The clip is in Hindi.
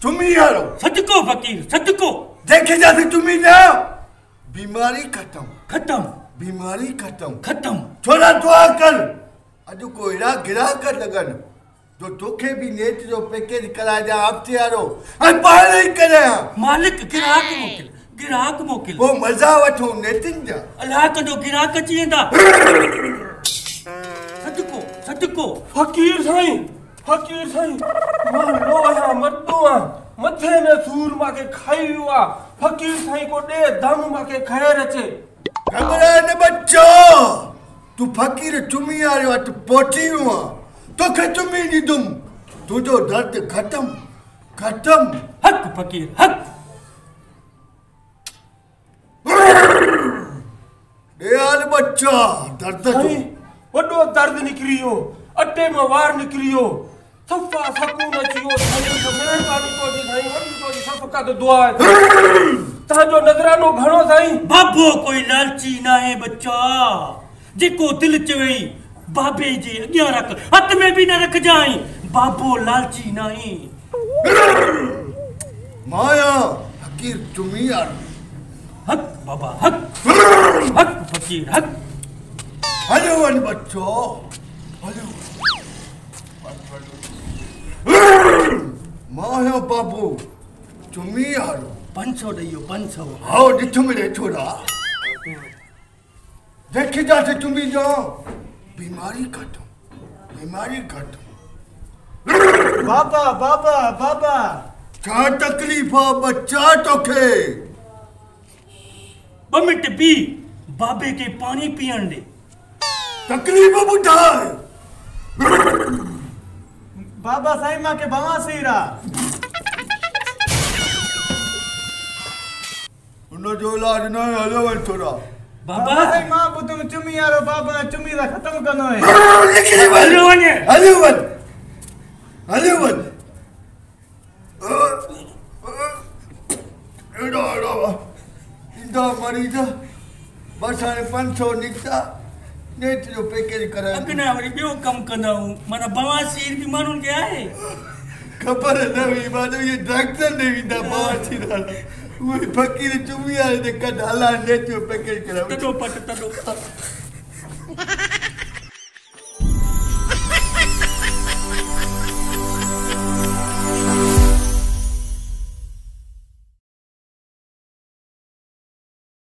चुमी यारो सदको फकीर सदको देखे जाते चुमी ना बीमारी खत्म खत्म बीमारी खत्म खत्म थोड़ा दुआ कर अज को एड़ा गिराक लगन जो तोखे भी नेट जो पैकेज करा जा हफ्ते यारो ऐं पाण ही करे मालिक गिराक मोकिल वो मजा वठो नेटिंग जा अल्लाह कदो गिराक अची वेंदा सदको फकीर साईं मां लोहा मर्दो मथे में सूर माके खाई हुआ फकीर साईं को दे दम माके खैर अचे घबरा न बच्चो तू फकीर चुमी आयो त पोची हुआ तो के चुमी दी तुम तुझो दर्द खत्म हक फकीर हक यार बच्चा दर्द साईं वडो दर्द निकरियो अटे में वार निकरियो सफा सकून अचियो साईं तो मेहरबानी को दी साईं वडी को दी सफका तो दुआ है ता जो नजरानो घणो साईं बाबो कोई लालची ना है बच्चा जेको दिल चवई बाबे जे अग्या रख हथ में भी न रख जाई बाबो लालची नहीं माया फकीर चुमी यार हक बाबा हक फकीर हक हेलो वन बच्चो हेलो माया बाबू चुमी यार 500 दैयो 500 हाओ दिठो मेरे छोरा देखे जाते चुमी जाओ बीमारी खत्म बाबा क्या तकलीफ है बच्चा तोखे 2 मिनट भी बाबे के पानी पियण दे तकलीफ बुधाए बाबा साईं मां के बवासीर आ उन जो इलाज न हलो वन छोरा बाबा साईं मां बुधम चुमी यारो बाबा चुमी दा खत्म करनो है हलो वन एडो इंदा मरीज बस हाणे 500 निकता नेट जो पैकेज कराए अगना वरी बियो कम कंदा हूं माना बवासीर भी मानुन के आहे खबर न हुई मानो ये डॉक्टर ने विंदा बवासीर वो फकीर चुमी आए ने कढ हला नेट जो पैकेज कराए तडो पट